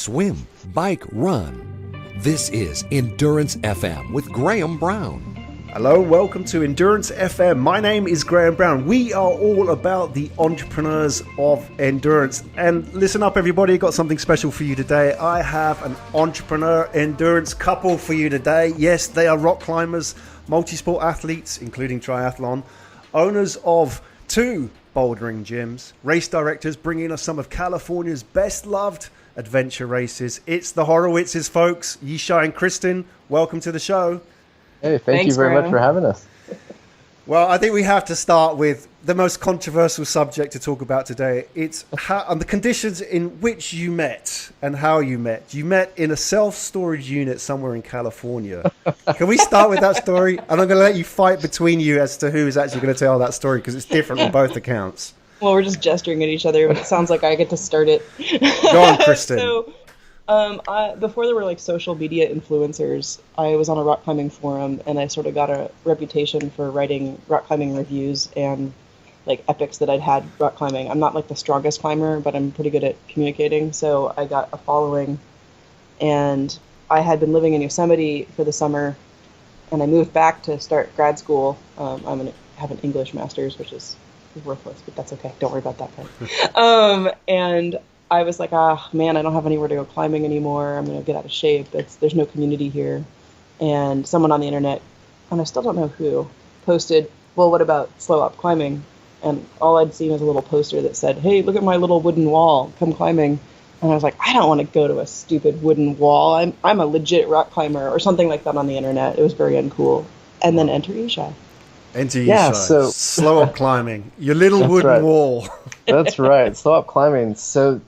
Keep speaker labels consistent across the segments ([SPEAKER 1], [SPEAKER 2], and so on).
[SPEAKER 1] swim, bike, run. This is Endurance FM with Graham Brown.
[SPEAKER 2] Hello, welcome to Endurance FM. My name is Graham Brown. We are all about the entrepreneurs of endurance. And listen up, everybody, got something special for you today. I have an entrepreneur endurance couple for you today. Yes, they are rock climbers, multisport athletes, including triathlon, owners of 2 bouldering gyms, race directors, bringing us some of California's best loved adventure races. It's the Horowitzes, folks. Yishai and Kristin, welcome to the show.
[SPEAKER 3] Hey, thank you very much for having us.
[SPEAKER 2] Well, I think we have to start with the most controversial subject to talk about today. It's how and the conditions in which you met and how you met. You met in a self-storage unit somewhere in California. Can we start with that story? And I'm going to let you fight between you as to who is actually going to tell that story, because it's different on both accounts.
[SPEAKER 4] Well, we're just gesturing at each other, but it sounds like I get to start it.
[SPEAKER 2] Go on, Kristin.
[SPEAKER 4] Before there were like social media influencers, I was on a rock climbing forum, and I sort of got a reputation for writing rock climbing reviews and like epics that I'd had rock climbing. I'm not like the strongest climber, but I'm pretty good at communicating, so I got a following. And I had been living in Yosemite for the summer, and I moved back to start grad school. I have an English master's, which is worthless, but that's okay. Don't worry about that part. And I was like, man, I don't have anywhere to go climbing anymore. I'm going to get out of shape. There's no community here. And someone on the internet, and I still don't know who, posted, well, what about slow up climbing? And all I'd seen was a little poster that said, hey, look at my little wooden wall. Come climbing. And I was like, I don't want to go to a stupid wooden wall. I'm a legit rock climber, or something like that on the internet. It was very uncool. And then enter Yishai.
[SPEAKER 2] Enter Yishai.
[SPEAKER 3] Yeah, so
[SPEAKER 2] slow up climbing. Your little wooden wall.
[SPEAKER 3] That's right. Slow up climbing. So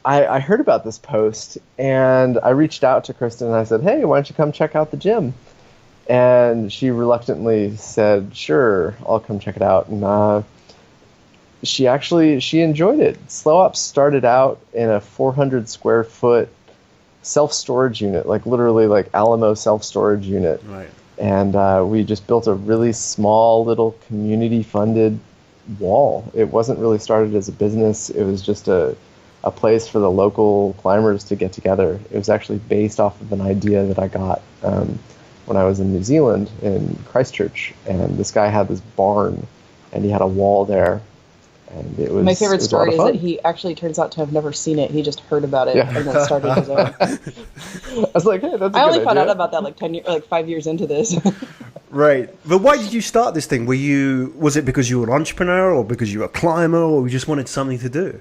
[SPEAKER 3] I heard about this post, and I reached out to Kristin, and I said, hey, why don't you come check out the gym? And she reluctantly said, sure, I'll come check it out. And she enjoyed it. Slow Up started out in a 400 square foot self-storage unit, like literally like Alamo self-storage unit.
[SPEAKER 2] Right.
[SPEAKER 3] And we just built a really small little community-funded wall. It wasn't really started as a business. It was just a place for the local climbers to get together. It was actually based off of an idea that I got when I was in New Zealand in Christchurch. And this guy had this barn, and he had a wall there. And it was
[SPEAKER 4] my favorite story is
[SPEAKER 3] fun.
[SPEAKER 4] that he actually turns out to have never seen it. He just heard about it and then started his own.
[SPEAKER 3] I was like, hey, that's a
[SPEAKER 4] I only
[SPEAKER 3] good
[SPEAKER 4] found
[SPEAKER 3] idea.
[SPEAKER 4] out about that like 5 years into this.
[SPEAKER 2] Right. But why did you start this thing? Was it because you were an entrepreneur, or because you were a climber, or you just wanted something to do?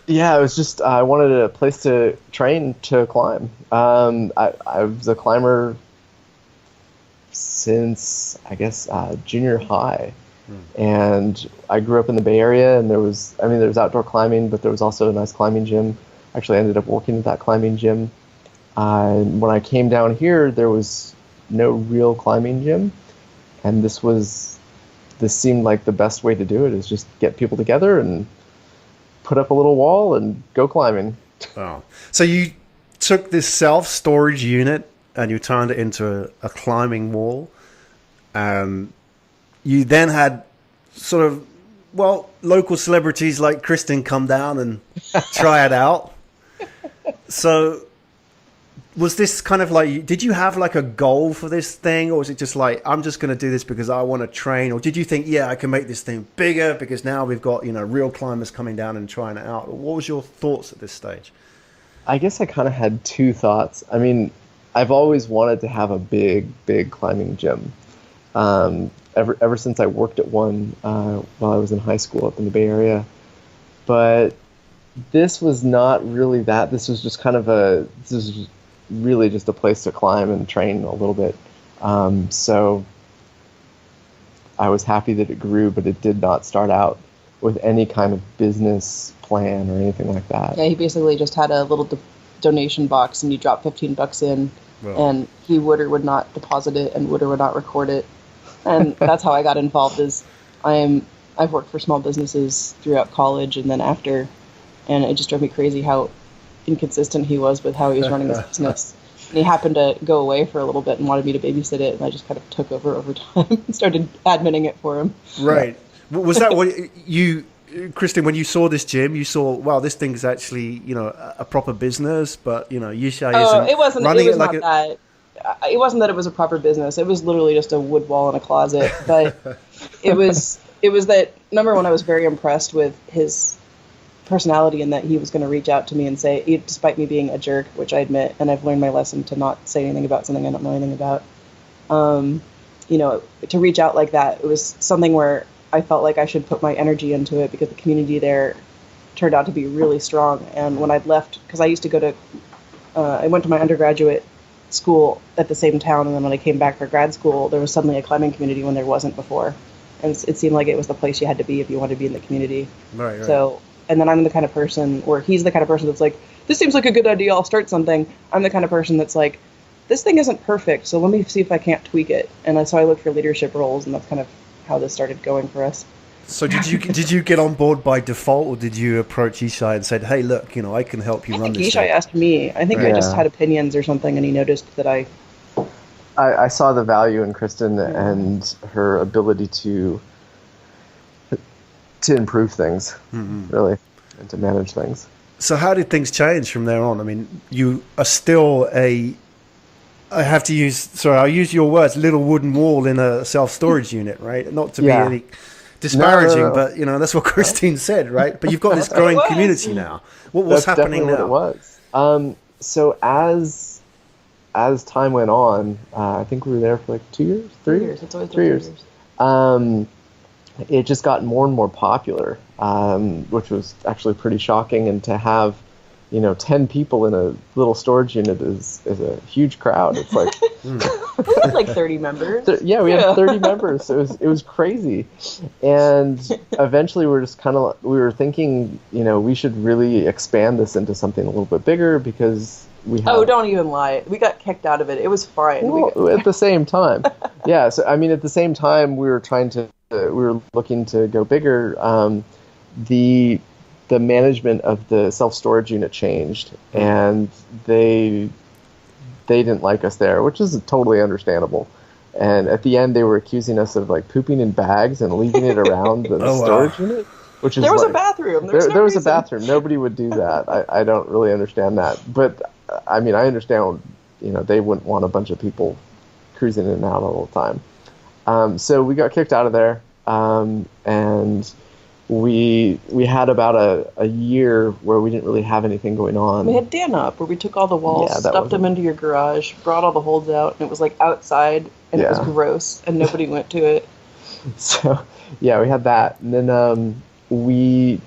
[SPEAKER 3] Yeah, it was just I wanted a place to train to climb. I was a climber since, I guess, junior high. And I grew up in the Bay Area, and there was outdoor climbing, but there was also a nice climbing gym. Actually, I ended up working at that climbing gym. When I came down here, there was no real climbing gym, and this seemed like the best way to do it, is just get people together and put up a little wall and go climbing.
[SPEAKER 2] Oh, so you took this self-storage unit and you turned it into a climbing wall, and you then had sort of, local celebrities like Kristin come down and try it out. So was this kind of like, did you have like a goal for this thing, or was it just like, I'm just going to do this because I want to train? Or did you think, yeah, I can make this thing bigger because now we've got, real climbers coming down and trying it out? What was your thoughts at this stage?
[SPEAKER 3] I guess I kind of had 2 thoughts. I mean, I've always wanted to have a big climbing gym. Ever since I worked at one while I was in high school up in the Bay Area. But this was not really that. This was really just a place to climb and train a little bit. So I was happy that it grew, but it did not start out with any kind of business plan or anything like that.
[SPEAKER 4] Yeah, he basically just had a little donation box, and you drop $15 in, and he would or would not deposit it and would or would not record it. And that's how I got involved. I've worked for small businesses throughout college and then after, and it just drove me crazy how inconsistent he was with how he was running his business. And he happened to go away for a little bit and wanted me to babysit it, and I just kind of took over time and started adminning it for him.
[SPEAKER 2] Right. Was that what you Kristin, when you saw this gym, you saw, wow, this thing's actually, a proper business, but, Yishai isn't
[SPEAKER 4] it wasn't.
[SPEAKER 2] running
[SPEAKER 4] It was
[SPEAKER 2] like
[SPEAKER 4] not that. It wasn't that it was a proper business. It was literally just a wood wall in a closet. But it was that, number one, I was very impressed with his personality and that he was going to reach out to me and say, despite me being a jerk, which I admit, and I've learned my lesson to not say anything about something I don't know anything about. To reach out like that, it was something where I felt like I should put my energy into it because the community there turned out to be really strong. And when I'd left, because I used to go to, I went to my undergraduate school at the same town, and then when I came back for grad school, there was suddenly a climbing community when there wasn't before. And it seemed like it was the place you had to be if you wanted to be in the community.
[SPEAKER 2] Right.
[SPEAKER 4] So, and then I'm the kind of person where he's the kind of person that's like, this seems like a good idea, I'll start something. I'm the kind of person that's like, this thing isn't perfect, so let me see if I can't tweak it. And so I look for leadership roles, and that's kind of how this started going for us.
[SPEAKER 2] So did you get on board by default, or did you approach Yishai and said, hey, look, I can help you run this
[SPEAKER 4] Yishai
[SPEAKER 2] thing?
[SPEAKER 4] asked me. I think I just had opinions or something, and he noticed that
[SPEAKER 3] I saw the value in Kristin and her ability to improve things, really, and to manage things.
[SPEAKER 2] So how did things change from there on? I mean, you are still I'll use your words, little wooden wall in a self-storage unit, right? Not to be any disparaging,
[SPEAKER 3] No.
[SPEAKER 2] but that's what Kristin said, right? But you've got this growing community now. What's happening now?
[SPEAKER 3] What it was. So as time went on, I think we were there for like 2 years, 3 years.
[SPEAKER 4] It's always
[SPEAKER 3] 3 years. It just got more and more popular, which was actually pretty shocking. And to have 10 people in a little storage unit is a huge crowd. It's like
[SPEAKER 4] we had like 30 members.
[SPEAKER 3] We had 30 members. So it was crazy. And eventually we were thinking, we should really expand this into something a little bit bigger because we have...
[SPEAKER 4] Oh, don't even lie. We got kicked out of it. It was fine.
[SPEAKER 3] Well, at the same time. Yeah. So, I mean, at the same time, we were looking to go bigger. The management of the self-storage unit changed, and they didn't like us there, which is totally understandable. And at the end, they were accusing us of like pooping in bags and leaving it around the storage unit. Which is
[SPEAKER 4] there was a bathroom.
[SPEAKER 3] There was a bathroom. Nobody would do that. I don't really understand that. But I mean, I understand. They wouldn't want a bunch of people cruising in and out all the time. So we got kicked out of there, and we had about a year where we didn't really have anything going on.
[SPEAKER 4] We had Dan up, where we took all the walls, stuffed them into your garage, brought all the holds out, and it was like outside, and it was gross, and nobody went to it.
[SPEAKER 3] So, we had that. And then we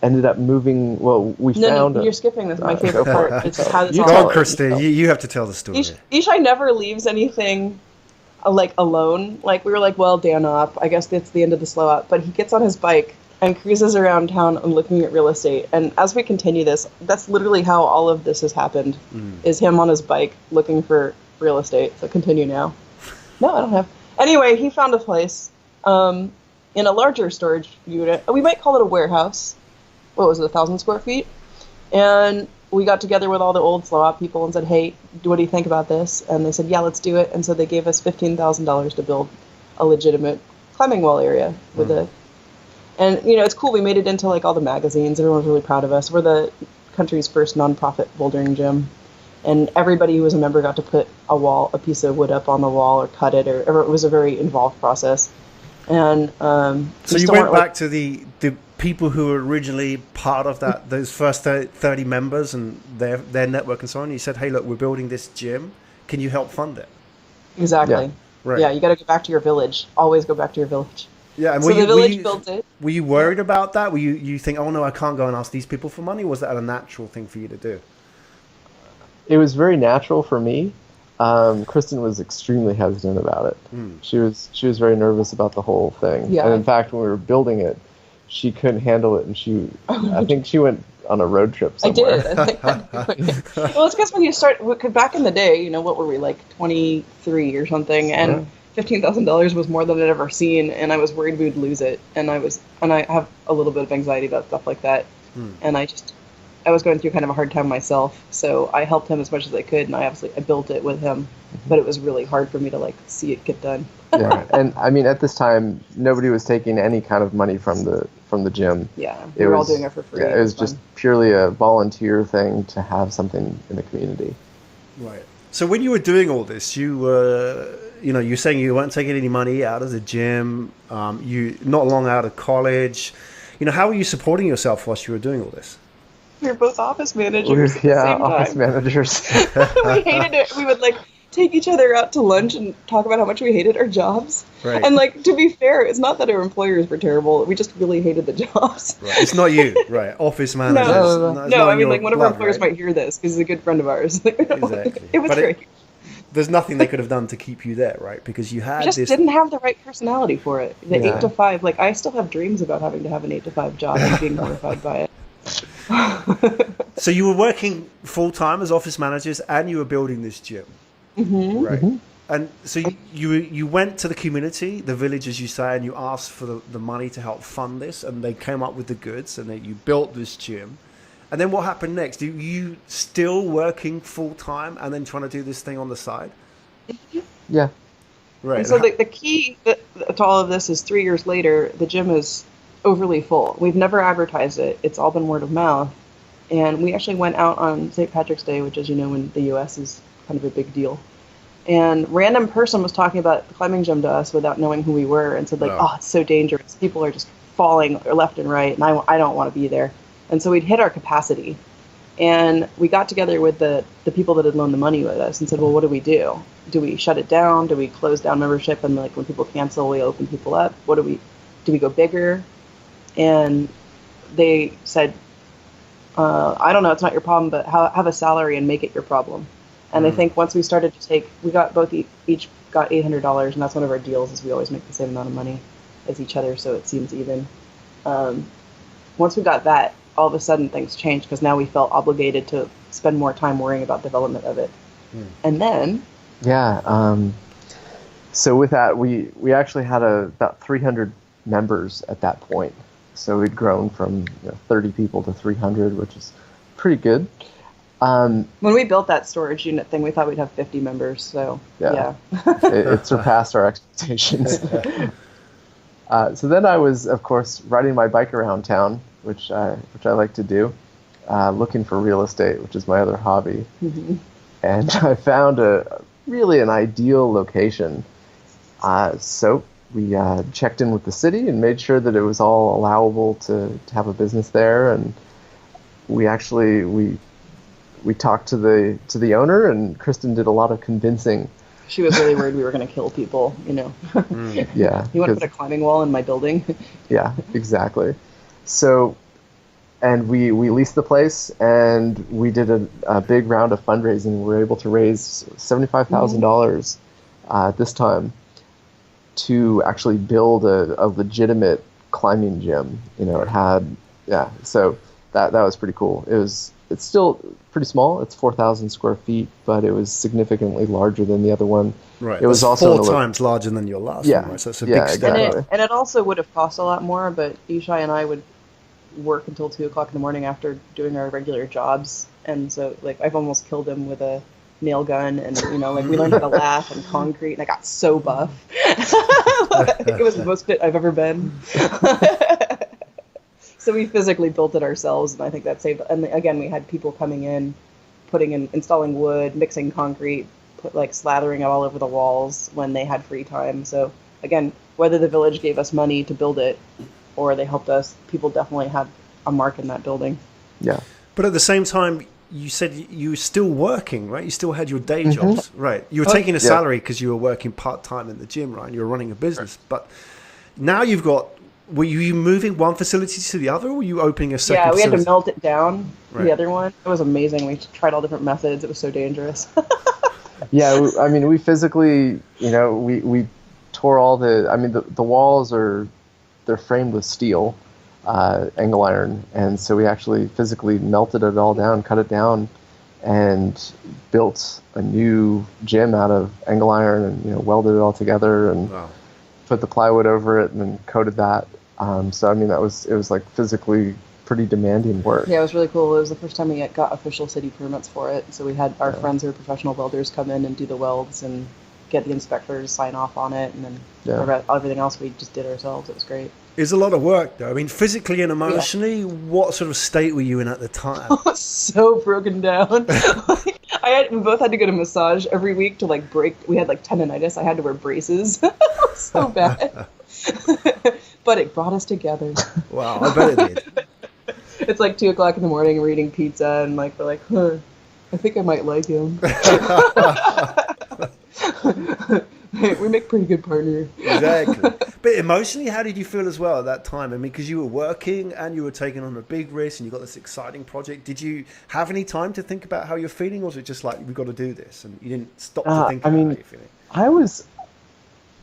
[SPEAKER 3] ended up moving. Well,
[SPEAKER 4] you're skipping this. My favorite part. It's how this all
[SPEAKER 2] Go on,
[SPEAKER 4] started.
[SPEAKER 2] Kristin. You have to tell the story.
[SPEAKER 4] Yishai never leaves anything like alone. Like we were like, well, Dan up. I guess that's the end of the slow up. But he gets on his bike and cruises around town and looking at real estate. And as we continue this, that's literally how all of this has happened, is him on his bike looking for real estate. So continue now. No, I don't have. Anyway, he found a place in a larger storage unit. We might call it a warehouse. What was it, 1,000 square feet? And we got together with all the old slow-op people and said, hey, what do you think about this? And they said, yeah, let's do it. And so they gave us $15,000 to build a legitimate climbing wall area with And, it's cool. We made it into, like, all the magazines. Everyone was really proud of us. We're the country's first nonprofit bouldering gym. And everybody who was a member got to put a piece of wood up on the wall or cut it. Or it was a very involved process. And
[SPEAKER 2] so you went back to the people who were originally part of those first 30 members and their network and so on. You said, hey, look, we're building this gym. Can you help fund it?
[SPEAKER 4] Exactly.
[SPEAKER 2] Yeah, right.
[SPEAKER 4] Yeah, you got to go back to your village. Always go back to your village.
[SPEAKER 2] Yeah, and
[SPEAKER 4] so the village built it.
[SPEAKER 2] Were you worried about that? Were you think, oh no, I can't go and ask these people for money? Or was that a natural thing for you to do?
[SPEAKER 3] It was very natural for me. Kristin was extremely hesitatant about it. She was very nervous about the whole thing.
[SPEAKER 4] Yeah.
[SPEAKER 3] And in fact, when we were building it, she couldn't handle it, and I think she went on a road trip somewhere.
[SPEAKER 4] I did. Well, it's because when you start, back in the day, what were we, like 23 or something, and $15,000 was more than I'd ever seen, and I was worried we'd lose it, and I have a little bit of anxiety about stuff like that, and I I was going through kind of a hard time myself, so I helped him as much as I could, and I built it with him, but it was really hard for me to like see it get done.
[SPEAKER 3] Yeah, and I mean, at this time, nobody was taking any kind of money from the gym.
[SPEAKER 4] Yeah, we were all doing it for free.
[SPEAKER 3] Yeah, it was just purely a volunteer thing to have something in the community.
[SPEAKER 2] Right. So when you were doing all this, you were, you're saying you weren't taking any money out of the gym. You not long out of college. How were you supporting yourself whilst you were doing all this?
[SPEAKER 4] We were both office managers.
[SPEAKER 3] Office managers.
[SPEAKER 4] We hated it. We would like take each other out to lunch and talk about how much we hated our jobs.
[SPEAKER 2] Right.
[SPEAKER 4] And like, to be fair, it's not that our employers were terrible. We just really hated the jobs.
[SPEAKER 2] Right. It's not you, right? Office managers.
[SPEAKER 4] No, I mean, like, one of our employers might hear this because he's a good friend of ours.
[SPEAKER 2] Exactly.
[SPEAKER 4] It was great.
[SPEAKER 2] There's nothing they could have done to keep you there, right? Because you had
[SPEAKER 4] just
[SPEAKER 2] this...
[SPEAKER 4] didn't have the right personality for it. The 8 to 5, like, I still have dreams about having to have an 8 to 5 job and being horrified by it.
[SPEAKER 2] So you were working full-time as office managers and you were building this gym.
[SPEAKER 4] Mm-hmm.
[SPEAKER 2] Right. Mm-hmm. And so you went to the community, the village, as you say, and you asked for the money to help fund this, and they came up with the goods, and then you built this gym. And then what happened next? Are you still working full-time and then trying to do this thing on the side?
[SPEAKER 3] Yeah.
[SPEAKER 2] Right.
[SPEAKER 4] And so the key to all of this is 3 years later, the gym is overly full. We've never advertised it. It's all been word of mouth. And we actually went out on St. Patrick's Day, which, as you know, in the U.S. is kind of a big deal. And random person was talking about the climbing gym to us without knowing who we were and said, like, oh, it's so dangerous. People are just falling left and right, and I don't want to be there. And so we'd hit our capacity. And we got together with the people that had loaned the money with us and said, well, what do we do? Do we shut it down? Do we close down membership? And like when people cancel, we open people up. Do we go bigger? And they said, I don't know, it's not your problem, but have a salary and make it your problem. And I think once we started to we got each got $800, and that's one of our deals is we always make the same amount of money as each other, so it seems even. Once we got that, all of a sudden things changed because now we felt obligated to spend more time worrying about development of it. And then...
[SPEAKER 3] Yeah, so with that, we actually had about 300 members at that point. So we'd grown from 30 people to 300, which is pretty good.
[SPEAKER 4] When we built that storage unit thing, we thought we'd have 50 members, so yeah.
[SPEAKER 3] It surpassed our expectations. So then I was, of course, riding my bike around town, which I like to do, looking for real estate, which is my other hobby. Mm-hmm. And I found really an ideal location. So we checked in with the city and made sure that it was all allowable to have a business there, and we talked to the owner, and Kristin did a lot of convincing.
[SPEAKER 4] She was really worried we were going to kill people,
[SPEAKER 3] Yeah.
[SPEAKER 4] You want to put a climbing wall in my building? Yeah,
[SPEAKER 3] exactly. So, and we leased the place, and we did a big round of fundraising. We were able to raise $75,000 at this time to actually build a legitimate climbing gym. It had, so that was pretty cool. It's still pretty small. It's 4,000 square feet, but it was significantly larger than the other one.
[SPEAKER 2] Right.
[SPEAKER 3] It was also
[SPEAKER 2] 4 times larger than your last one, right? So it's a big step.
[SPEAKER 3] Exactly.
[SPEAKER 4] And it also would have cost a lot more, but Yishai and I would work until 2 o'clock in the morning after doing our regular jobs. And so, like, I've almost killed him with a nail gun, and we learned how to laugh and concrete, and I got so buff. I think it was the most fit I've ever been. So we physically built it ourselves, and I think that saved. And again, we had people coming in, installing wood, mixing concrete, slathering it all over the walls when they had free time. So again, whether the village gave us money to build it or they helped us, people definitely had a mark in that building.
[SPEAKER 3] Yeah.
[SPEAKER 2] But at the same time, you said you were still working, right? You still had your day jobs, right? You were taking a salary because you were working part-time in the gym, right? And you were running a business. Right. But now you've got... Were you moving one facility to the other, or were you opening a second
[SPEAKER 4] facility?
[SPEAKER 2] facility?
[SPEAKER 4] Had to melt it down, the other one. It was amazing. We tried all different methods. It was so dangerous.
[SPEAKER 3] Yeah, I mean, we physically, we tore all the walls they're framed with steel, angle iron, and so we actually physically melted it all down, cut it down, and built a new gym out of angle iron, and welded it all together, and put the plywood over it, and then coated that. So I mean, it was like physically pretty demanding work.
[SPEAKER 4] Yeah, it was really cool. It was the first time we got official city permits for it. So we had our friends who are professional welders come in and do the welds and get the inspectors sign off on it, and then everything else we just did ourselves. It was great.
[SPEAKER 2] It's a lot of work, though. I mean, physically and emotionally, what sort of state were you in at the time?
[SPEAKER 4] I was so broken down. We both had to get a massage every week to like break. We had like tendonitis. I had to wear braces. It was so bad. But it brought us together.
[SPEAKER 2] Wow, I bet it did.
[SPEAKER 4] It's like 2:00 in the morning, and we're eating pizza, and like we're like, I think I might like him. We make pretty good partner.
[SPEAKER 2] Exactly. But emotionally, how did you feel as well at that time? I mean, because you were working and you were taking on a big risk and you got this exciting project. Did you have any time to think about how you're feeling, or was it just like, we've got to do this, and you didn't stop to think about how you're feeling?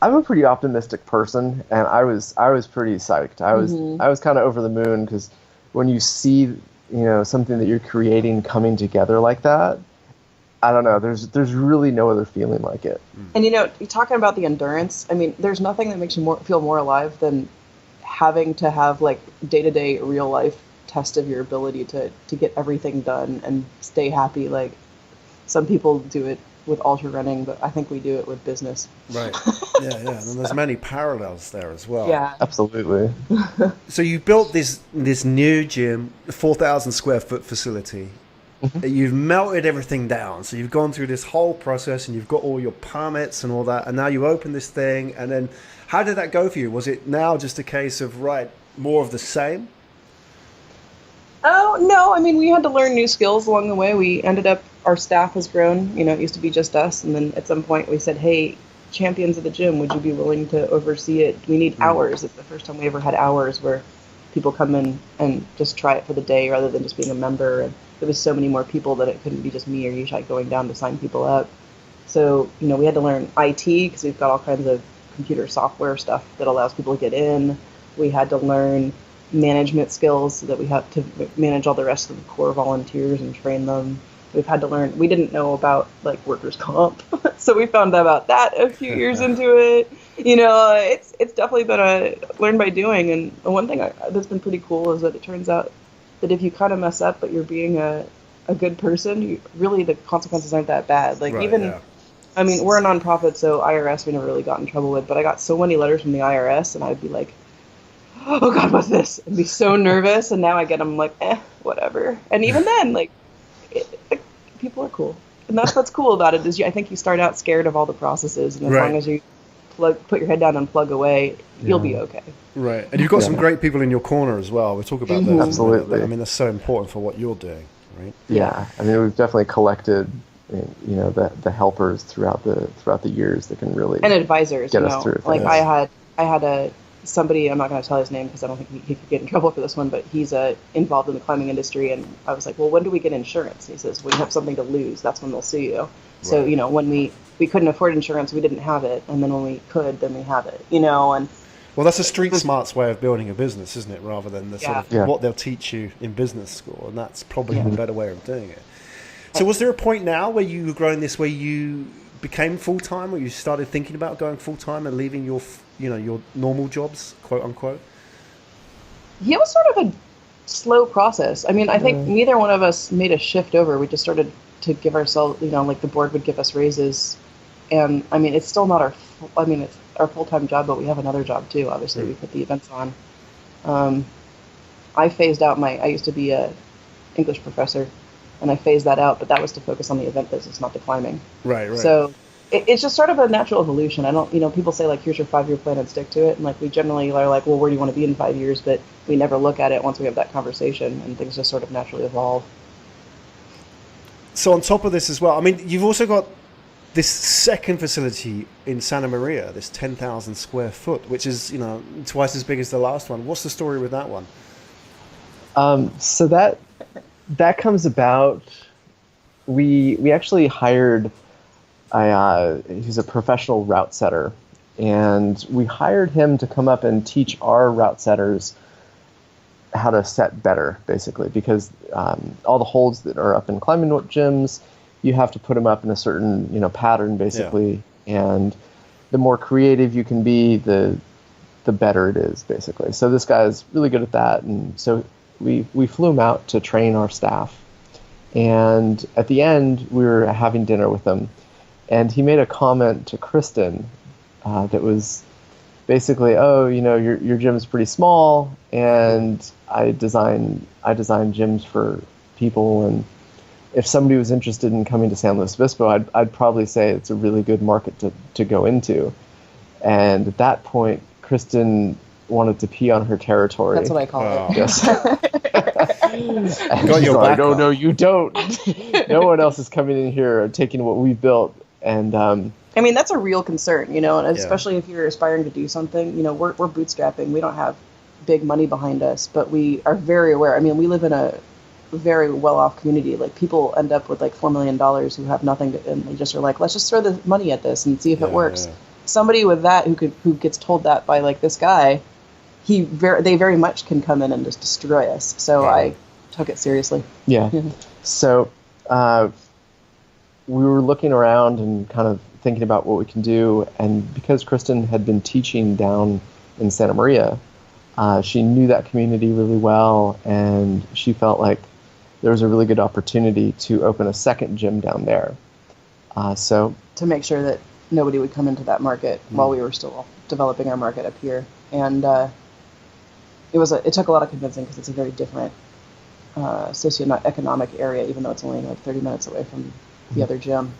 [SPEAKER 3] I'm a pretty optimistic person, and I was pretty psyched. I was kind of over the moon, because when you see, something that you're creating coming together like that, I don't know, there's really no other feeling like it.
[SPEAKER 4] And you're talking about the endurance. I mean, there's nothing that makes you feel more alive than having to have like day-to-day real life test of your ability to get everything done and stay happy. Like, some people do it with ultra running, but I think we do it with business.
[SPEAKER 2] Right. Yeah. And there's many parallels there as well.
[SPEAKER 4] Yeah.
[SPEAKER 3] Absolutely.
[SPEAKER 2] So you built this new gym, 4,000 square foot facility. You've melted everything down. So you've gone through this whole process and you've got all your permits and all that. And now you open this thing. And then how did that go for you? Was it now just a case of, more of the same?
[SPEAKER 4] Oh, no. I mean, we had to learn new skills along the way. We ended up, our staff has grown. It used to be just us. And then at some point we said, hey, champions of the gym, would you be willing to oversee it? We need hours. It's the first time we ever had hours where people come in and just try it for the day rather than just being a member. And there was so many more people that it couldn't be just me or Yishai going down to sign people up. So, we had to learn IT, because we've got all kinds of computer software stuff that allows people to get in. We had to learn management skills so that we have to manage all the rest of the core volunteers and train them. We've had to learn, we didn't know about like workers' comp. So we found out about that a few years into it. It's definitely been a learn by doing. And the one thing that's been pretty cool is that it turns out that if you kind of mess up, but you're being a good person, really the consequences aren't that bad. Like, I mean, we're a nonprofit, so IRS we never really got in trouble with, but I got so many letters from the IRS, and I'd be like, oh God, what's this? I'd be so nervous, and now I get them like, whatever. And even then, like, people are cool. And that's what's cool about it, is I think you start out scared of all the processes, and as long as you put your head down and plug away, you'll be okay.
[SPEAKER 2] Right. And you've got some great people in your corner as well. We'll talk about that.
[SPEAKER 3] Absolutely.
[SPEAKER 2] I mean, that's so important for what you're doing, right?
[SPEAKER 3] Yeah. I mean, we've definitely collected, the helpers throughout the years that can really
[SPEAKER 4] and advisors
[SPEAKER 3] get us through.
[SPEAKER 4] Like, I had somebody, I'm not going to tell his name because I don't think he could get in trouble for this one, but he's involved in the climbing industry, and I was like, well, when do we get insurance? And he says, when you have something to lose, that's when they'll sue you. Right. So, when we couldn't afford insurance, we didn't have it, and then when we could, then we have it, and
[SPEAKER 2] well, that's a street smarts way of building a business, isn't it? Rather than the sort of what they'll teach you in business school, and that's probably the better way of doing it. So was there a point now where you were growing this, where you became full-time, or you started thinking about going full-time and leaving your normal jobs, quote unquote?
[SPEAKER 4] Yeah, it was sort of a slow process. I mean, I think neither one of us made a shift over. We just started to give ourselves, like the board would give us raises. And I mean, it's still not it's our full-time job, but we have another job too. Obviously, we put the events on. I phased out I used to be a English professor, and I phased that out, but that was to focus on the event business, not the climbing.
[SPEAKER 2] Right.
[SPEAKER 4] So it's just sort of a natural evolution. I don't, people say like, here's your 5-year plan and stick to it. And like, we generally are like, well, where do you want to be in 5 years? But we never look at it once we have that conversation, and things just sort of naturally evolve.
[SPEAKER 2] So on top of this as well, I mean, you've also got this second facility in Santa Maria, this 10,000 square foot, which is, twice as big as the last one. What's the story with that one?
[SPEAKER 3] So that comes about. We actually hired he's a professional route setter, and we hired him to come up and teach our route setters how to set better, basically, because all the holds that are up in climbing gyms, you have to put them up in a certain pattern, basically, and the more creative you can be, the better it is, basically. So this guy is really good at that, and so we flew him out to train our staff. And at the end, we were having dinner with him. And he made a comment to Kristin that was basically, oh, your gym is pretty small, and I design gyms for people, and if somebody was interested in coming to San Luis Obispo, I'd probably say it's a really good market to go into. And at that point, Kristin wanted to pee on her territory.
[SPEAKER 4] That's what I call it.
[SPEAKER 3] Yes.
[SPEAKER 2] Got your back
[SPEAKER 3] oh,
[SPEAKER 2] up.
[SPEAKER 3] no, you don't. No one else is coming in here and taking what we've built. And
[SPEAKER 4] I mean, that's a real concern, and especially if you're aspiring to do something. We're bootstrapping. We don't have big money behind us, but we are very aware. I mean, we live in a very well-off community. Like, people end up with like $4 million who have nothing to, and they just are like, let's just throw the money at this and see if it works. Yeah. Somebody with that who gets told that by like this guy, they very much can come in and just destroy us. So I took it seriously.
[SPEAKER 3] Yeah. So we were looking around and kind of thinking about what we can do, and because Kristin had been teaching down in Santa Maria, she knew that community really well, and she felt like there was a really good opportunity to open a second gym down there. So to
[SPEAKER 4] make sure that nobody would come into that market while we were still developing our market up here. And it took a lot of convincing, because it's a very different socioeconomic area, even though it's only like 30 minutes away from the other gym.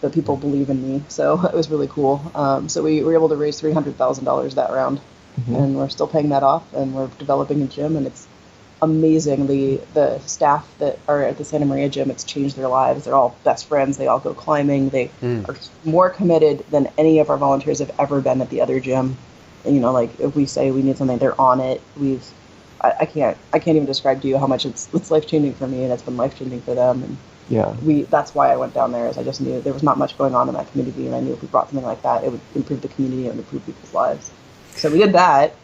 [SPEAKER 4] But people believe in me, so it was really cool. So we were able to raise $300,000 that round, and we're still paying that off, and we're developing a gym, and it's amazing. The staff that are at the Santa Maria gym, it's changed their lives. They're all best friends. They all go climbing. They are more committed than any of our volunteers have ever been at the other gym. And, like, if we say we need something, they're on it. I can't even describe to you how much it's life-changing for me, and it's been life-changing for them. And that's why I went down there, is I just knew there was not much going on in that community, and I knew if we brought something like that, it would improve the community and improve people's lives. So we did that,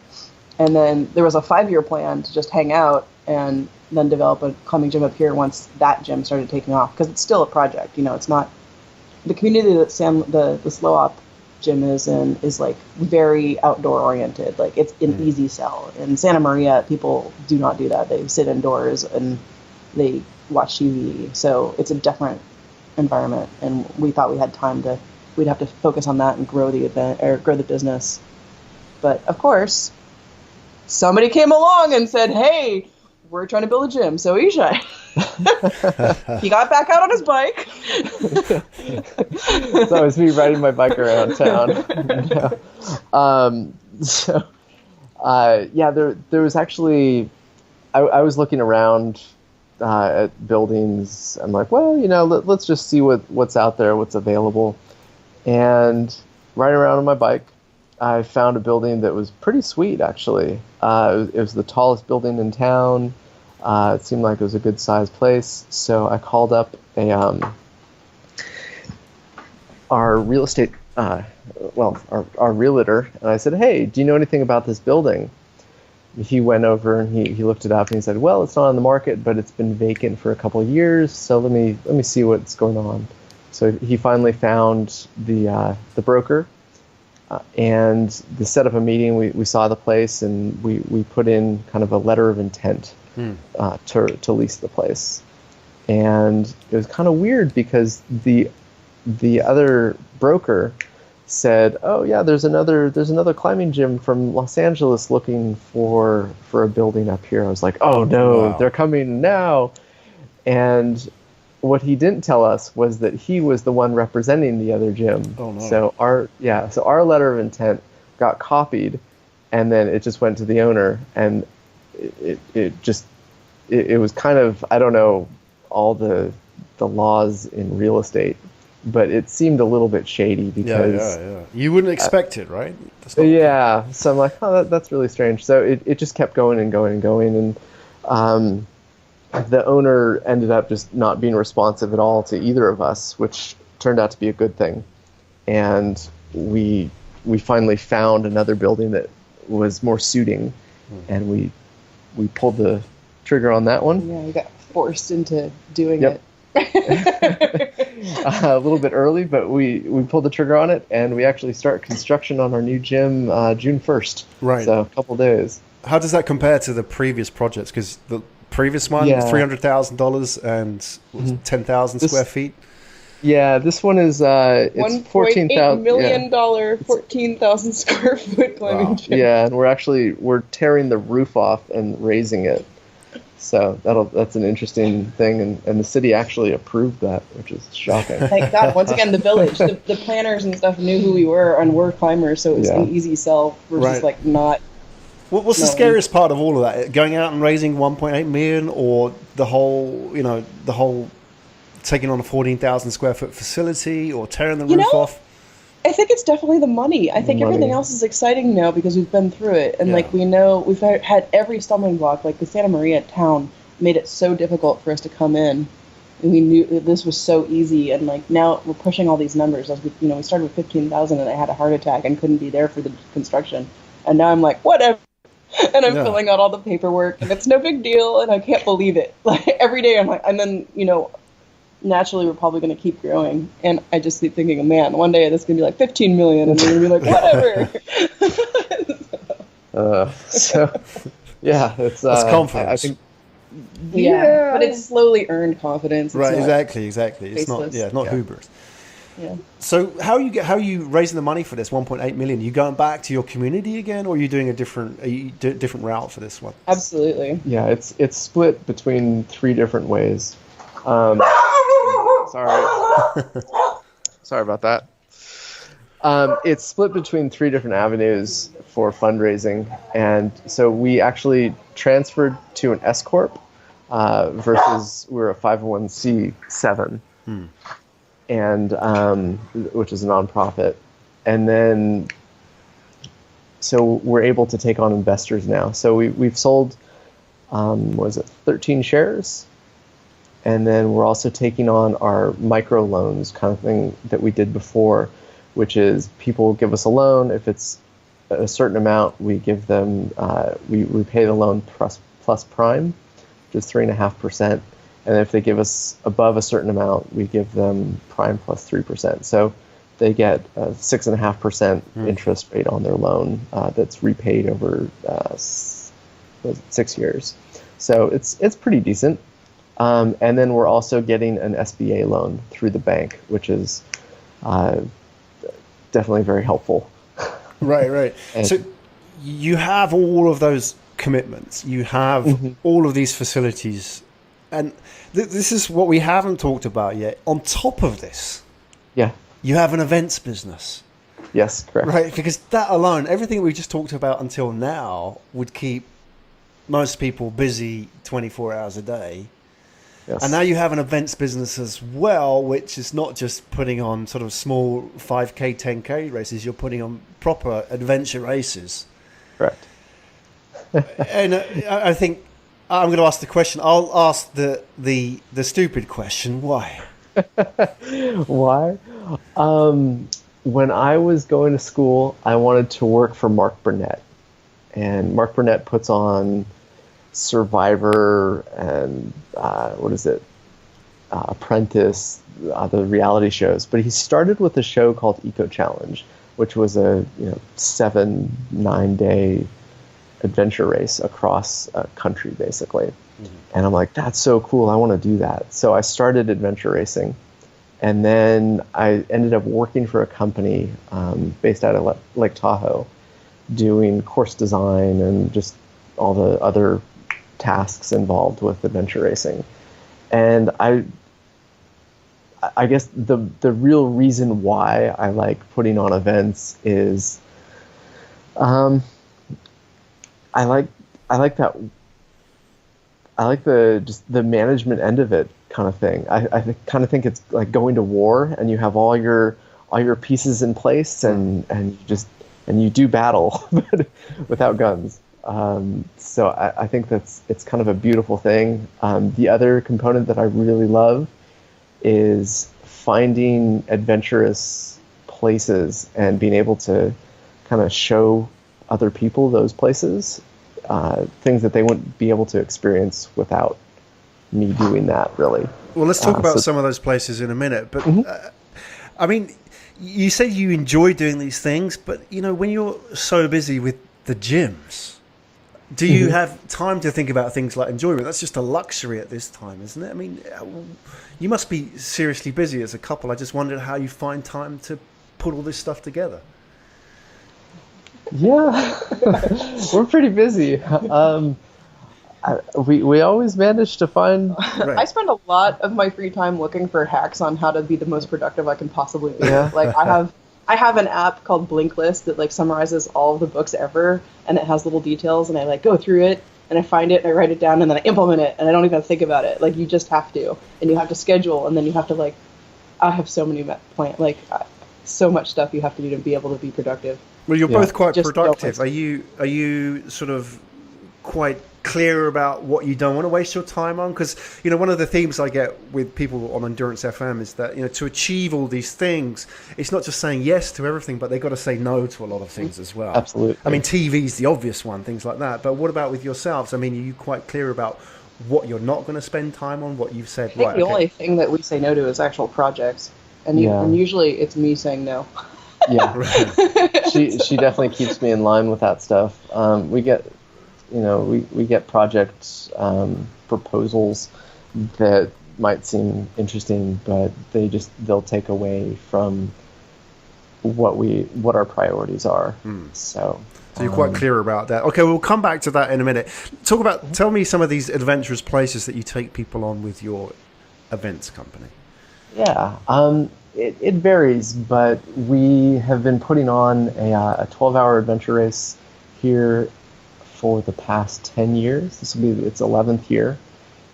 [SPEAKER 4] and then there was a 5-year plan to just hang out and then develop a climbing gym up here once that gym started taking off, because it's still a project. It's not the community that the Slow Op gym is in is like very outdoor oriented. Like, it's an easy sell. In Santa Maria, people do not do that. They sit indoors and they watch TV. So it's a different environment, and we thought we'd have to focus on that and grow the event or grow the business. But of course, somebody came along and said, "Hey, we're trying to build a gym." So Yishai, he got back out on his bike.
[SPEAKER 3] So it was me riding my bike around town. There was actually, I was looking around at buildings. I'm like, well, let's just see what's out there, what's available. And riding around on my bike, I found a building that was pretty sweet, actually. It was the tallest building in town. It seemed like it was a good-sized place. So I called up our real estate, our realtor, and I said, "Hey, do you know anything about this building?" He went over and he looked it up, and he said, "Well, it's not on the market, but it's been vacant for a couple of years. So let me see what's going on." So he finally found the broker. And they set up a meeting. We saw the place, and we put in kind of a letter of intent to lease the place. And it was kind of weird, because the other broker said, "Oh yeah, there's another climbing gym from Los Angeles looking for a building up here." I was like, "Oh no, wow. They're coming now!" And what he didn't tell us was that he was the one representing the other gym.
[SPEAKER 2] Oh, no.
[SPEAKER 3] So our letter of intent got copied, and then it just went to the owner, and it was kind of, I don't know all the laws in real estate, but it seemed a little bit shady, because
[SPEAKER 2] you wouldn't expect it, right?
[SPEAKER 3] Yeah. So I'm like, oh, that's really strange. So it just kept going and going and going, and the owner ended up just not being responsive at all to either of us, which turned out to be a good thing. And we finally found another building that was more suiting, and we pulled the trigger on that one.
[SPEAKER 4] Yeah, we got forced into doing it.
[SPEAKER 3] A little bit early, but we pulled the trigger on it, and we actually start construction on our new gym June 1st.
[SPEAKER 2] Right.
[SPEAKER 3] So a couple days.
[SPEAKER 2] How does that compare to the previous projects? Because previous one,
[SPEAKER 3] Yeah.
[SPEAKER 2] $300,000 and 10,000
[SPEAKER 3] This-
[SPEAKER 2] square feet.
[SPEAKER 3] Yeah, this one is it's
[SPEAKER 4] $1.8
[SPEAKER 3] $14,000
[SPEAKER 4] million, 14,000 square foot climbing
[SPEAKER 2] Wow.
[SPEAKER 4] gym.
[SPEAKER 3] Yeah, and we're tearing the roof off and raising it. So that's an interesting thing, and the city actually approved that, which is shocking.
[SPEAKER 4] Thank God. Once again, the village, the planners and stuff knew who we were and were climbers, so it was
[SPEAKER 3] Yeah.
[SPEAKER 4] an easy sell versus
[SPEAKER 2] Right.
[SPEAKER 4] like not.
[SPEAKER 2] What's the
[SPEAKER 4] No.
[SPEAKER 2] scariest part of all of that? Going out and raising 1.8 million, or the whole taking on a 14,000 square foot facility, or tearing the
[SPEAKER 4] You
[SPEAKER 2] roof
[SPEAKER 4] know,
[SPEAKER 2] off?
[SPEAKER 4] I think it's definitely the money. I think
[SPEAKER 3] Money.
[SPEAKER 4] everything else is exciting now because we've been through it, and
[SPEAKER 2] Yeah.
[SPEAKER 4] like we know we've had every stumbling block. Like the Santa Maria town made it so difficult for us to come in, and we knew that this was so easy. And like now we're pushing all these numbers. As we started with 15,000, and I had a heart attack and couldn't be there for the construction, and now I'm like whatever. And I'm
[SPEAKER 2] Yeah.
[SPEAKER 4] filling out all the paperwork, and it's no big deal, and I can't believe it. Like every day, I'm like, and then naturally we're probably going to keep growing, and I just keep thinking, man, one day this is going to be like 15 million, and we're going to be like, whatever.
[SPEAKER 3] So yeah, it's
[SPEAKER 2] confidence.
[SPEAKER 3] I think
[SPEAKER 4] Yeah, but it's slowly earned confidence. It's
[SPEAKER 2] Right,
[SPEAKER 4] not-
[SPEAKER 2] exactly. It's not,
[SPEAKER 4] faceless.
[SPEAKER 2] not
[SPEAKER 3] Yeah.
[SPEAKER 2] hubris.
[SPEAKER 4] Yeah.
[SPEAKER 2] So how are you raising the money for this 1.8 million? Are you going back to your community again, or are you doing a different route for this one?
[SPEAKER 4] Absolutely.
[SPEAKER 3] yeah, it's split between 3 different ways. Sorry, sorry about that. It's split between 3 different avenues for fundraising, and so we actually transferred to an S corp versus we're a 501c7, and which is a nonprofit, and then so we're able to take on investors now. So we've sold 13 shares. And then we're also taking on our micro loans kind of thing that we did before, which is people give us a loan. If it's a certain amount, we give them, we pay the loan plus prime, which is 3.5%. And if they give us above a certain amount, we give them prime plus 3%. So they get a 6.5% interest rate on their loan that's repaid over 6 years. So it's pretty decent. And then we're also getting an SBA loan through the bank, which is definitely very helpful.
[SPEAKER 2] Right.
[SPEAKER 3] And-
[SPEAKER 2] So you have all of those commitments. You have all of these facilities. And this is what we haven't talked about yet. On top of this,
[SPEAKER 3] Yeah.
[SPEAKER 2] you have an events business.
[SPEAKER 3] Yes, correct.
[SPEAKER 2] Right, because that alone, everything we just talked about until now would keep most people busy 24 hours a day.
[SPEAKER 3] Yes.
[SPEAKER 2] And now you have an events business as well, which is not just putting on sort of small 5K, 10K races. You're putting on proper adventure races.
[SPEAKER 3] Correct.
[SPEAKER 2] And I think I'm going to ask the question. I'll ask the stupid question. Why?
[SPEAKER 3] Why? When I was going to school, I wanted to work for Mark Burnett. And Mark Burnett puts on Survivor and Apprentice, the reality shows. But he started with a show called Eco Challenge, which was a 7-9 day adventure race across a country, basically. And I'm like, that's so cool. I want to do that. So I started adventure racing. And then I ended up working for a company based out of Lake Tahoe, doing course design and just all the other tasks involved with adventure racing. And I guess the real reason why I like putting on events is I like the management end of it kind of thing. I kind of think it's like going to war and you have all your pieces in place and you do battle but without guns. So I think it's kind of a beautiful thing. The other component that I really love is finding adventurous places and being able to kind of show other people those places, things that they wouldn't be able to experience without me doing that, really.
[SPEAKER 2] Well, let's talk about some of those places in a minute. But I mean, you say you enjoy doing these things, but when you're so busy with the gyms, do you have time to think about things like enjoyment? That's just a luxury at this time, isn't it? I mean, you must be seriously busy as a couple. I just wondered how you find time to put all this stuff together.
[SPEAKER 3] Yeah, we're pretty busy. We always manage to find.
[SPEAKER 2] Right.
[SPEAKER 4] I spend a lot of my free time looking for hacks on how to be the most productive I can possibly be.
[SPEAKER 3] Yeah.
[SPEAKER 4] Like I have an app called Blinklist that like summarizes all of the books ever, and it has little details, and I like go through it and I find it and I write it down and then I implement it and I don't even think about it. Like you just have to, and you have to schedule, and then you have to like. I have so many so much stuff you have to do to be able to be productive.
[SPEAKER 2] Well, you're both quite
[SPEAKER 4] Just
[SPEAKER 2] productive.
[SPEAKER 4] don't
[SPEAKER 2] Are you sort of quite clear about what you don't want to waste your time on? Because, you know, one of the themes I get with people on Endurance FM is that, you know, to achieve all these things, it's not just saying yes to everything, but they've got to say no to a lot of things as well.
[SPEAKER 3] Absolutely.
[SPEAKER 2] I mean, TV's the obvious one, things like that. But what about with yourselves? I mean, are you quite clear about what you're not going to spend time on, what you've said?
[SPEAKER 4] I think the only thing that we say no to is actual projects. And usually it's me saying no.
[SPEAKER 3] Yeah, she definitely keeps me in line with that stuff. We get project proposals that might seem interesting, but they'll take away from what our priorities are. So
[SPEAKER 2] you're quite clear about that. Okay, we'll come back to that in a minute. Tell me some of these adventurous places that you take people on with your events company.
[SPEAKER 3] Yeah, it varies, but we have been putting on a 12-hour adventure race here for the past 10 years. This will be its 11th year,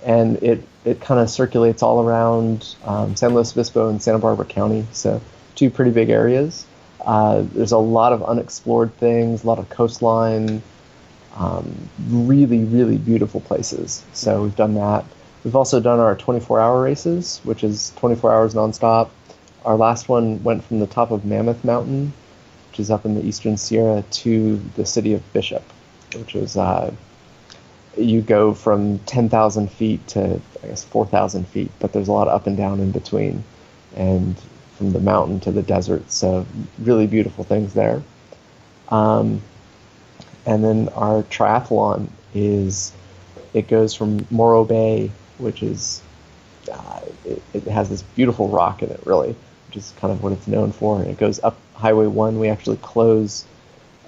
[SPEAKER 3] and it kind of circulates all around San Luis Obispo and Santa Barbara County, so two pretty big areas. There's a lot of unexplored things, a lot of coastline, really, really beautiful places. So we've done that. We've also done our 24-hour races, which is 24 hours nonstop. Our last one went from the top of Mammoth Mountain, which is up in the Eastern Sierra, to the city of Bishop, which is you go from 10,000 feet to, I guess, 4,000 feet, but there's a lot of up and down in between, and from the mountain to the desert, so really beautiful things there. And then our triathlon it goes from Morro Bay, which is, it has this beautiful rock in it, really, which is kind of what it's known for. And it goes up Highway 1. We actually close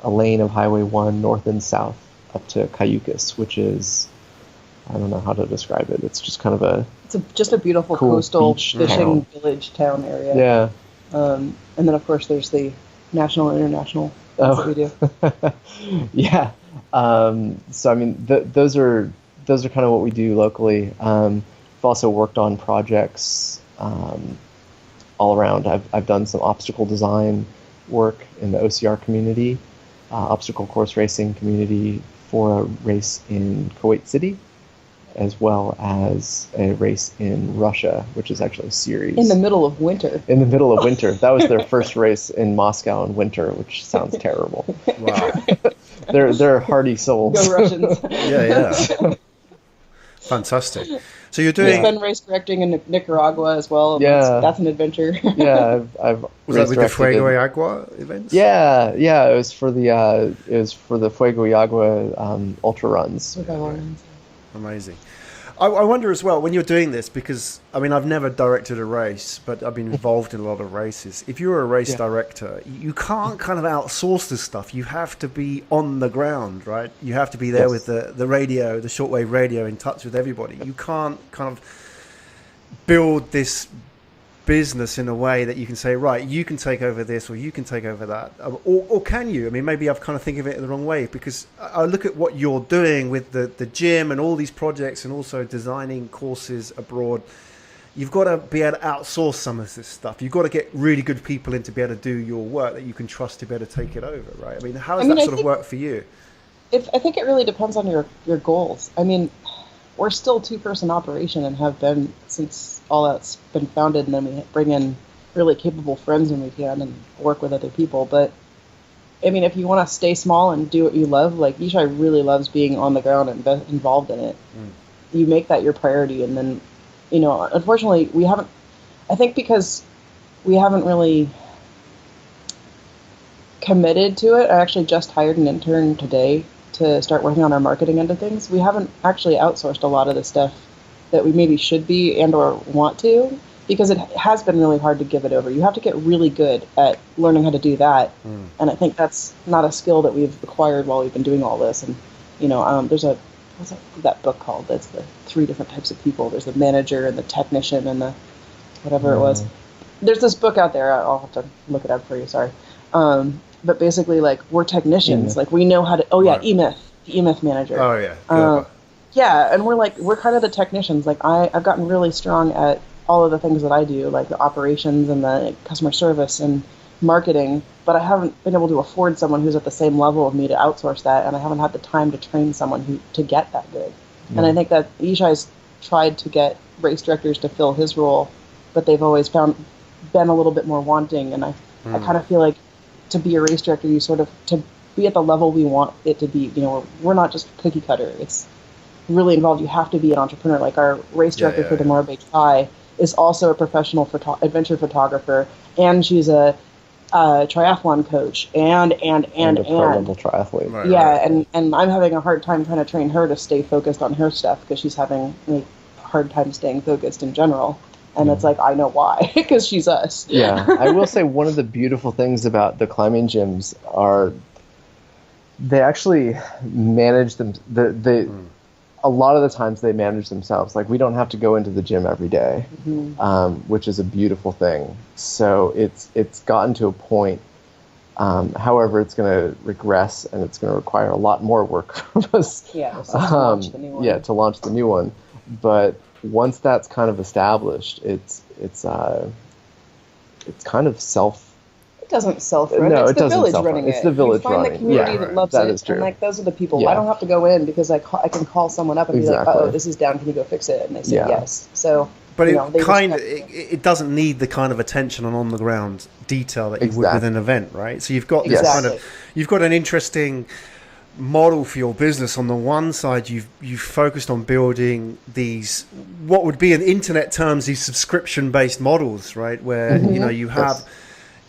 [SPEAKER 3] a lane of Highway 1 north and south up to Cayucas, which is, I don't know how to describe it. It's just kind of
[SPEAKER 4] just a beautiful
[SPEAKER 3] cool
[SPEAKER 4] coastal
[SPEAKER 3] beach
[SPEAKER 4] fishing
[SPEAKER 3] town.
[SPEAKER 4] village town area.
[SPEAKER 3] Yeah.
[SPEAKER 4] And then, of course, there's the national and international things that we do.
[SPEAKER 3] Yeah. So, I mean, those are kind of what we do locally. We've also worked on projects all around. I've done some obstacle design work in the OCR community, obstacle course racing community, for a race in Kuwait City, as well as a race in Russia, which is actually a series.
[SPEAKER 4] In the middle of winter.
[SPEAKER 3] In the middle of winter. That was their first race in Moscow in winter, which sounds terrible.
[SPEAKER 2] Wow.
[SPEAKER 3] They're hardy souls.
[SPEAKER 4] Go Russians.
[SPEAKER 2] Yeah. Fantastic. So you're doing...
[SPEAKER 4] We've been race directing in Nicaragua as well.
[SPEAKER 3] Yeah.
[SPEAKER 4] That's an adventure.
[SPEAKER 3] Yeah, I've
[SPEAKER 2] Was that with the Fuego y Agua events?
[SPEAKER 3] Yeah. It was for the Fuego y Agua ultra runs.
[SPEAKER 2] Amazing. I wonder as well, when you're doing this, because, I mean, I've never directed a race, but I've been involved in a lot of races. If you're a race director, you can't kind of outsource this stuff. You have to be on the ground, right? You have to be there with the radio, the shortwave radio, in touch with everybody. You can't kind of build this business in a way that you can say, right, you can take over this or you can take over that, or can you? I mean, maybe I've kind of think of it in the wrong way, because I look at what you're doing with the gym and all these projects, and also designing courses abroad. You've got to be able to outsource some of this stuff. You've got to get really good people in to be able to do your work that you can trust to be able to take it over, right? I mean, how does that sort of work for you?
[SPEAKER 4] I think it really depends on your goals. I mean, we're still a two-person operation and have been since all that's been founded, and then we bring in really capable friends when we can and work with other people. But, I mean, if you want to stay small and do what you love, like Yishai really loves being on the ground and involved in it. You make that your priority, and then, you know, unfortunately, I think because we haven't really committed to it. I actually just hired an intern today to start working on our marketing end of things, we haven't actually outsourced a lot of the stuff that we maybe should be and or want to, because it has been really hard to give it over. You have to get really good at learning how to do that. And I think that's not a skill that we've acquired while we've been doing all this. And, there's what's that book called? That's the 3 different types of people. There's the manager and the technician and the whatever it was. There's this book out there. I'll have to look it up for you. Sorry. But basically, like, we're technicians. Like, we know how to, E-Myth, the E-Myth manager.
[SPEAKER 2] Oh, yeah.
[SPEAKER 4] Yeah, and we're kind of the technicians. Like, I've gotten really strong at all of the things that I do, like the operations and the customer service and marketing, but I haven't been able to afford someone who's at the same level of me to outsource that, and I haven't had the time to train someone to get that good. And I think that Yishai's tried to get race directors to fill his role, but they've always been a little bit more wanting, and I kind of feel like to be a race director, you sort of, to be at the level we want it to be, we're not just cookie cutter. It's really involved. You have to be an entrepreneur. Like our race director for the Marbe Tri is also a professional adventure photographer, and she's a triathlon coach and a
[SPEAKER 3] pro-level triathlete.
[SPEAKER 4] Right. And I'm having a hard time trying to train her to stay focused on her stuff because she's having a hard time staying focused in general. And it's like, I know why, because she's us.
[SPEAKER 3] Yeah, I will say one of the beautiful things about the climbing gyms are they actually manage them. A lot of the times they manage themselves. Like, we don't have to go into the gym every day, which is a beautiful thing. So it's gotten to a point. However, it's going to regress, and it's going to require a lot more work from us.
[SPEAKER 4] Yeah, to launch the new one.
[SPEAKER 3] Yeah, to launch the new one. But once that's kind of established, it's kind of self.
[SPEAKER 4] It doesn't self-run.
[SPEAKER 3] No,
[SPEAKER 4] it's
[SPEAKER 3] it
[SPEAKER 4] the
[SPEAKER 3] doesn't
[SPEAKER 4] village
[SPEAKER 3] self-run.
[SPEAKER 4] running
[SPEAKER 3] It's
[SPEAKER 4] it.
[SPEAKER 3] the village
[SPEAKER 4] you find
[SPEAKER 3] running.
[SPEAKER 4] the community
[SPEAKER 3] Yeah,
[SPEAKER 4] that loves
[SPEAKER 3] that
[SPEAKER 4] it,
[SPEAKER 3] is true.
[SPEAKER 4] and like those are the people.
[SPEAKER 3] Yeah.
[SPEAKER 4] I don't have to go in because I can call someone up and be like,
[SPEAKER 3] Exactly.
[SPEAKER 4] "Oh, this is down. Can you go fix it?" And they say yes. So,
[SPEAKER 2] But
[SPEAKER 4] they
[SPEAKER 2] it doesn't need the kind of attention and on the ground detail that you would
[SPEAKER 3] Exactly.
[SPEAKER 2] with an event, right? So you've got this
[SPEAKER 4] Exactly.
[SPEAKER 2] you've got an interesting model for your business. On the one side, you've focused on building these, what would be in internet terms, these subscription-based models, right? Where you have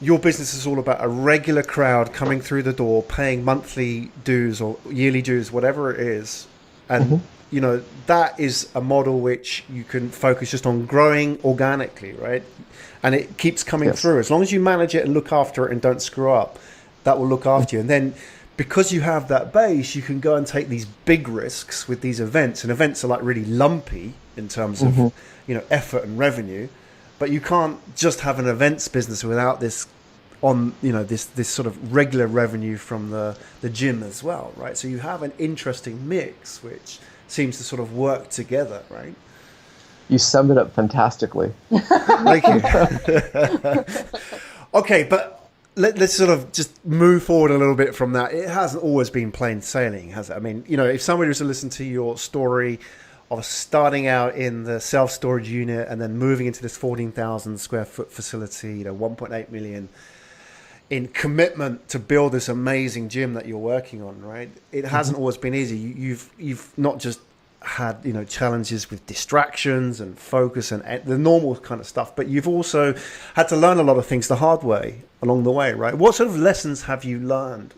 [SPEAKER 2] your business is all about a regular crowd coming through the door, paying monthly dues or yearly dues, whatever it is, and that is a model which you can focus just on growing organically, right? And it keeps coming through. As long as you manage it and look after it and don't screw up, that will look after you. And then because you have that base, you can go and take these big risks with these events. And events are like really lumpy in terms of effort and revenue. But you can't just have an events business without this this sort of regular revenue from the gym as well, right? So you have an interesting mix which seems to sort of work together, right?
[SPEAKER 3] You summed it up fantastically.
[SPEAKER 2] Thank you. Okay, but let's sort of just move forward a little bit from that. It hasn't always been plain sailing, has it? I mean, if somebody was to listen to your story of starting out in the self-storage unit and then moving into this 14,000 square foot facility, 1.8 million in commitment to build this amazing gym that you're working on, right? It hasn't always been easy. You've not just had challenges with distractions and focus and the normal kind of stuff, but you've also had to learn a lot of things the hard way along the way, right? What sort of lessons have you learned?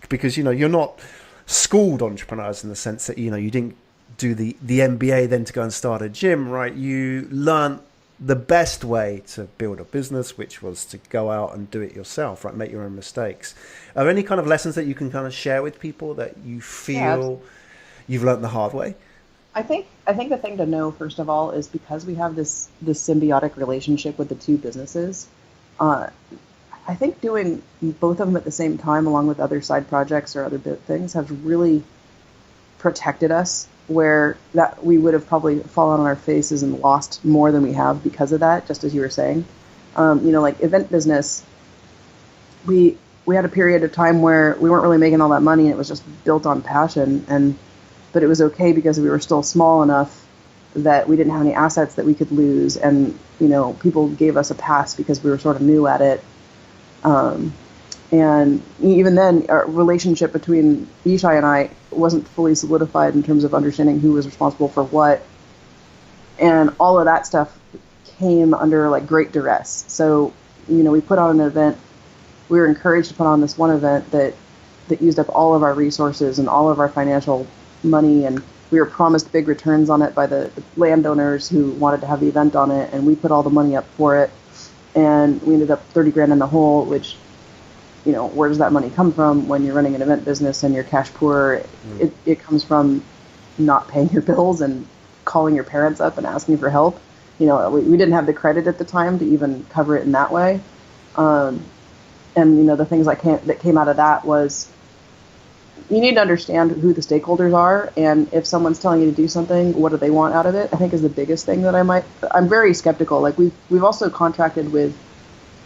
[SPEAKER 2] Because you're not schooled entrepreneurs in the sense that you didn't do the MBA then to go and start a gym, right? You learn the best way to build a business, which was to go out and do it yourself, right? Make your own mistakes. Are there any kind of lessons that you can kind of share with people that you feel you've learned the hard way?
[SPEAKER 4] I think the thing to know, first of all, is because we have this symbiotic relationship with the two businesses, I think doing both of them at the same time, along with other side projects or other things, have really protected us, where that we would have probably fallen on our faces and lost more than we have because of that, just as you were saying. Like event business, we had a period of time where we weren't really making all that money, and it was just built on passion, but it was okay because we were still small enough that we didn't have any assets that we could lose, and people gave us a pass because we were sort of new at it. And even then, our relationship between Yishai and I wasn't fully solidified in terms of understanding who was responsible for what. And all of that stuff came under like great duress. So, we put on an event. We were encouraged to put on this one event that that used up all of our resources and all of our financial money, and we were promised big returns on it by the landowners who wanted to have the event on it, and we put all the money up for it, and we ended up 30 grand in the hole, which, you know, where does that money come from when you're running an event business and you're cash poor? It comes from not paying your bills and calling your parents up and asking for help. You know, we didn't have the credit at the time to even cover it in that way. And, you know, the things that came out of that was, you need to understand who the stakeholders are, and if someone's telling you to do something, what do they want out of it? I think is the biggest thing that I'm very skeptical. Like we've also contracted with,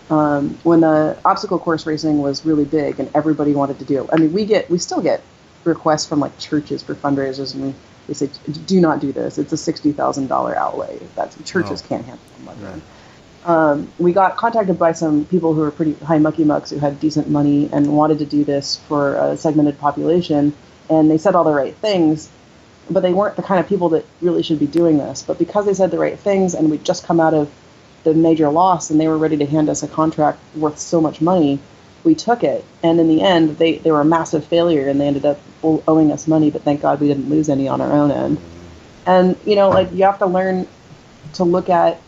[SPEAKER 4] when the obstacle course racing was really big and everybody wanted to do it. I mean, we still get requests from like churches for fundraisers, and we say, do not do this. It's a $60,000 outlay. Churches can't handle the money. Right. We got contacted by some people who were pretty high mucky mucks who had decent money and wanted to do this for a segmented population, and they said all the right things, but they weren't the kind of people that really should be doing this. But because they said the right things, and we'd just come out of the major loss, and they were ready to hand us a contract worth so much money, we took it. And in the end, they were a massive failure, and they ended up owing us money, but thank God we didn't lose any on our own end. And, you know, like, you have to learn to look at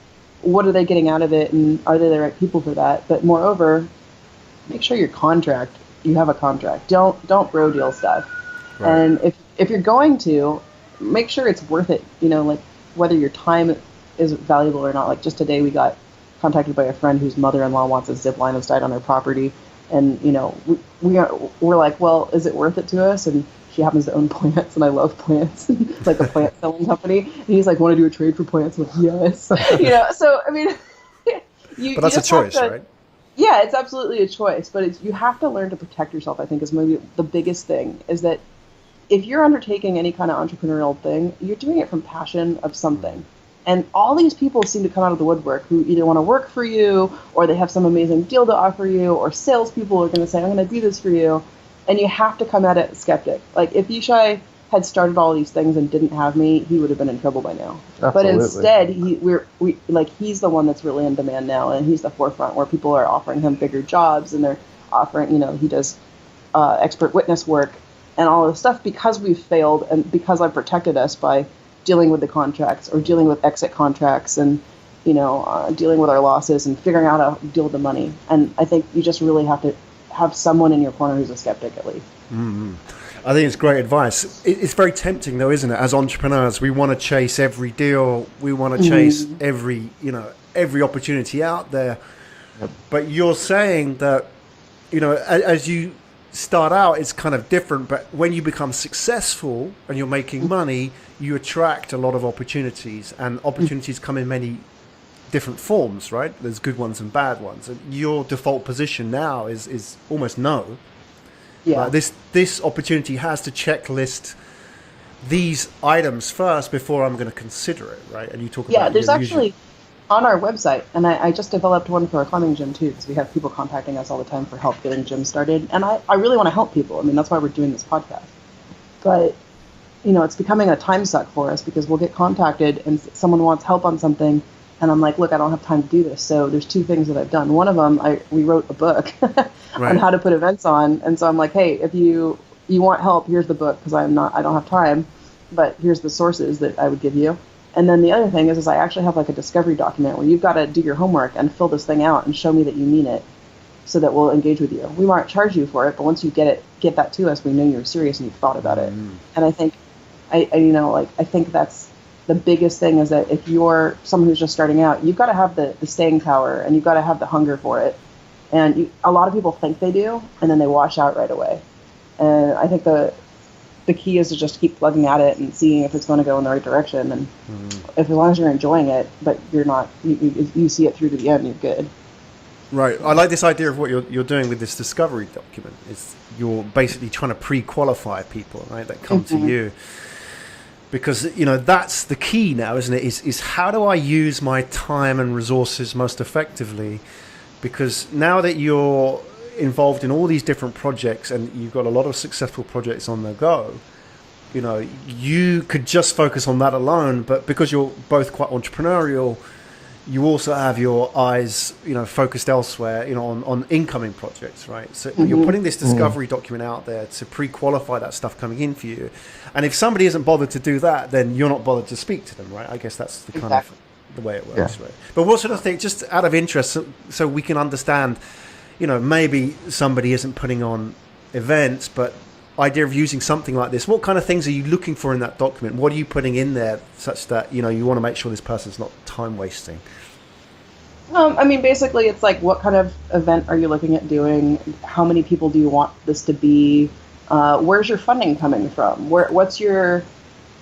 [SPEAKER 4] what are they getting out of it, and are they the right people for that? But moreover, make sure you have a contract. Don't bro deal stuff. Right. And if you're going to, make sure it's worth it, you know, like whether your time is valuable or not. Like just today we got contacted by a friend whose mother-in-law wants a zip line of site on their property. And, you know, we're like, well, is it worth it to us? And she happens to own plants, and I love plants, like a plant selling company. And he's like, want to do a trade for plants? I'm like, yes. You know, so, I mean,
[SPEAKER 2] but that's a choice, right?
[SPEAKER 4] Yeah, it's absolutely a choice. But you have to learn to protect yourself, I think, is maybe the biggest thing, is that if you're undertaking any kind of entrepreneurial thing, you're doing it from passion of something. And all these people seem to come out of the woodwork who either want to work for you, or they have some amazing deal to offer you, or salespeople are going to say, I'm going to do this for you. And you have to come at it skeptic. Like, if Yishai had started all these things and didn't have me, he would have been in trouble by now. Absolutely. But instead, he's the one that's really in demand now, and he's the forefront where people are offering him bigger jobs, and they're offering, you know, he does expert witness work and all this stuff because we've failed, and because I've protected us by dealing with the contracts or dealing with exit contracts, and, you know, dealing with our losses and figuring out how to deal with the money. And I think you just really have to have someone in your corner who's a skeptic, at least.
[SPEAKER 2] Mm-hmm. I think it's great advice. It's very tempting, though, isn't it? As entrepreneurs, we want to chase every deal. We want to chase every opportunity out there. Yep. But you're saying that, you know, as you start out, it's kind of different. But when you become successful and you're making money, you attract a lot of opportunities, and opportunities come in many different forms, right? There's good ones and bad ones. And your default position now is almost no. Yeah. This opportunity has to checklist these items first before I'm going to consider it, right? And you talk about
[SPEAKER 4] there's actually on our website, and I just developed one for our climbing gym too, because we have people contacting us all the time for help getting gyms started, and I really want to help people. I mean, that's why we're doing this podcast. But, you know, it's becoming a time suck for us, because we'll get contacted and someone wants help on something, and I'm like, look, I don't have time to do this. So there's two things that I've done. One of them, we wrote a book on how to put events on. And so I'm like, hey, if you want help, here's the book, because I don't have time, but here's the sources that I would give you. And then the other thing is I actually have like a discovery document where you've got to do your homework and fill this thing out and show me that you mean it, so that we'll engage with you. We might charge you for it, but once you get that to us, we know you're serious and you've thought about it. And I think, I think that's the biggest thing, is that if you're someone who's just starting out, you've got to have the staying power, and you've got to have the hunger for it. And a lot of people think they do, and then they wash out right away. And I think the key is to just keep plugging at it and seeing if it's going to go in the right direction. And if, as long as you're enjoying it, but you're not, you see it through to the end, you're good.
[SPEAKER 2] Right. I like this idea of what you're doing with this discovery document. Is you're basically trying to pre-qualify people, right, that come to you. Because, you know, that's the key now, isn't it? Is how do I use my time and resources most effectively? Because now that you're involved in all these different projects, and you've got a lot of successful projects on the go, you know, you could just focus on that alone. But because you're both quite entrepreneurial, you also have your eyes, focused elsewhere, on incoming projects, right? So you're putting this discovery document out there to pre-qualify that stuff coming in for you. And if somebody isn't bothered to do that, then you're not bothered to speak to them, right? I guess that's the kind of the way it works, right? But what sort of thing, just out of interest, so we can understand, maybe somebody isn't putting on events, but idea of using something like this, what kind of things are you looking for in that document? What are you putting in there such that you want to make sure this person's not time wasting?
[SPEAKER 4] Basically it's like, what kind of event are you looking at doing? How many people do you want this to be? Where's your funding coming from? What's your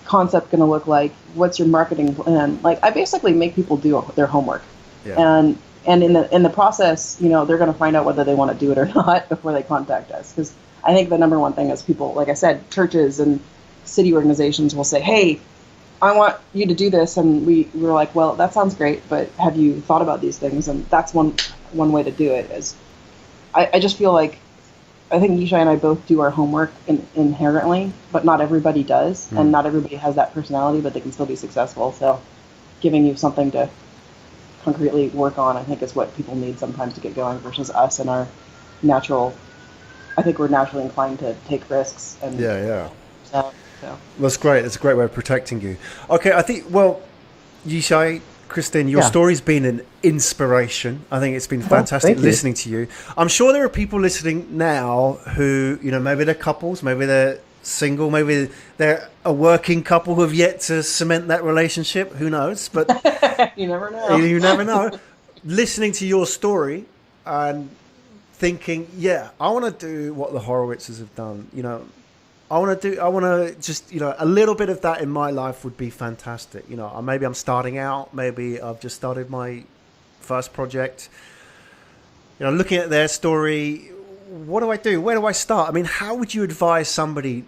[SPEAKER 4] concept going to look like? What's your marketing plan? Like, I basically make people do their homework. And in the process, they're going to find out whether they want to do it or not before they contact us. Because I think the number one thing is people, like I said, churches and city organizations will say, hey, I want you to do this. And we're like, well, that sounds great, but have you thought about these things? And that's one way to do it. Is I just feel like, I think Yishai and I both do our homework inherently, but not everybody does. And not everybody has that personality, but they can still be successful. So giving you something to concretely work on, I think, is what people need sometimes to get going, versus us and our natural, I think we're naturally inclined to take risks. And so.
[SPEAKER 2] That's great. That's a great way of protecting you. Okay, I think, Yishai, Kristin, your story's been an inspiration. I think it's been fantastic listening to you. I'm sure there are people listening now who, maybe they're couples, maybe they're single, maybe they're a working couple who have yet to cement that relationship. Who knows? But
[SPEAKER 4] you never know.
[SPEAKER 2] You never know. Listening to your story and thinking, I want to do what the Horowitzes have done. I want to just, a little bit of that in my life would be fantastic. Maybe I'm starting out, maybe I've just started my first project. Looking at their story, what do I do? Where do I start? How would you advise somebody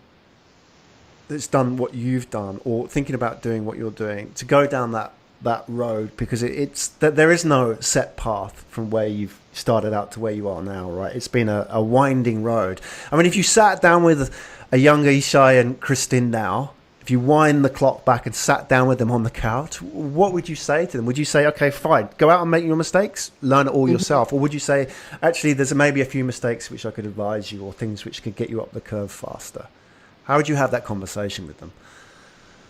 [SPEAKER 2] that's done what you've done, or thinking about doing what you're doing, to go down that road? Because it's that there is no set path from where you've started out to where you are now, right? It's been a winding road. If you sat down with a younger Yishai and Kristin now, if you wind the clock back and sat down with them on the couch, what would you say to them? Would you say, okay, fine, go out and make your mistakes, learn it all yourself? Or would you say, actually, there's maybe a few mistakes which I could advise you, or things which could get you up the curve faster? How would you have that conversation with them?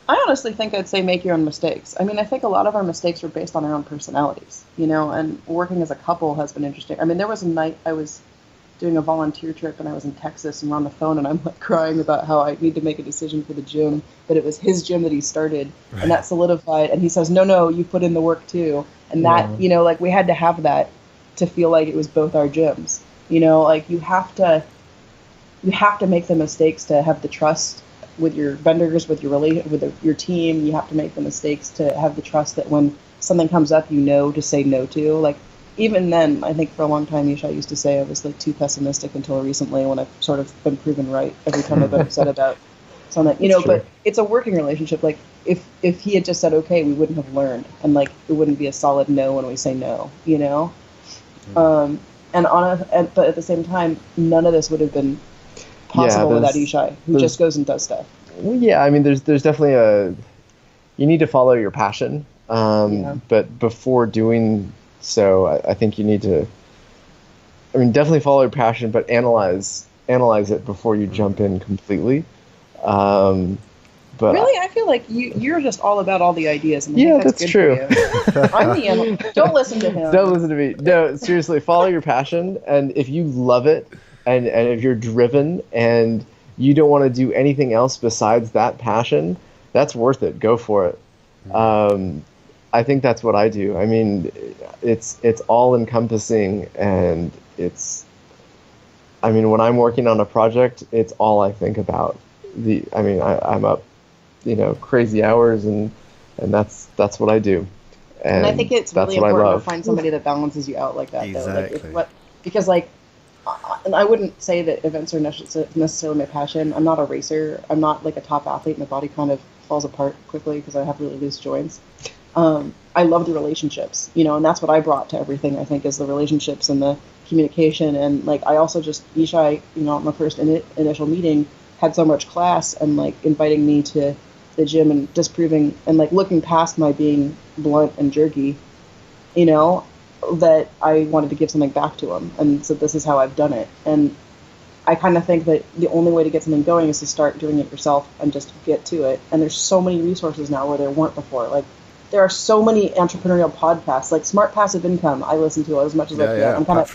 [SPEAKER 4] I honestly think I'd say make your own mistakes. I think a lot of our mistakes are based on our own personalities, and working as a couple has been interesting. There was a night I was doing a volunteer trip and I was in Texas, and we're on the phone and I'm like crying about how I need to make a decision for the gym, but it was his gym that he started, and that solidified. And he says, no, you put in the work too. And that, we had to have that to feel like it was both our gyms. You have to make the mistakes to have the trust with your vendors, with your team. You have to make the mistakes to have the trust that when something comes up, to say no to. Even then, I think for a long time, Yishai used to say I was too pessimistic, until recently, when I've sort of been proven right every time I've been upset about something. But it's a working relationship. If he had just said okay, we wouldn't have learned, and it wouldn't be a solid no when we say no. But at the same time, none of this would have been possible without Yishai, who just goes and does stuff.
[SPEAKER 3] There's definitely you need to follow your passion, but before doing so, I think you need to, definitely follow your passion, but analyze it before you jump in completely. But
[SPEAKER 4] really, I feel like you're just all about all the ideas. And I think
[SPEAKER 3] that's true.
[SPEAKER 4] I'm the animal. Don't listen to him.
[SPEAKER 3] Don't listen to me. No, seriously, follow your passion, and if you love it, and if you're driven, and you don't want to do anything else besides that passion, that's worth it. Go for it. I think that's what I do. It's all encompassing, and when I'm working on a project, it's all I think about. I'm up, crazy hours, and that's what I do.
[SPEAKER 4] And I think it's really important to find somebody that balances you out like that.
[SPEAKER 2] Exactly.
[SPEAKER 4] Because and I wouldn't say that events are necessarily my passion. I'm not a racer. I'm not a top athlete. My body kind of falls apart quickly because I have really loose joints. I love the relationships, and that's what I brought to everything, I think, is the relationships and the communication. And I also just, Yishai, my first initial meeting had so much class, and inviting me to the gym and disproving and looking past my being blunt and jerky you know, that I wanted to give something back to them. And so this is how I've done it. And I kind of think that the only way to get something going is to start doing it yourself and just get to it. And there's so many resources now where there weren't before. Like, there are so many entrepreneurial podcasts, like Smart Passive Income. I listen to as much as I can. I'm kind of,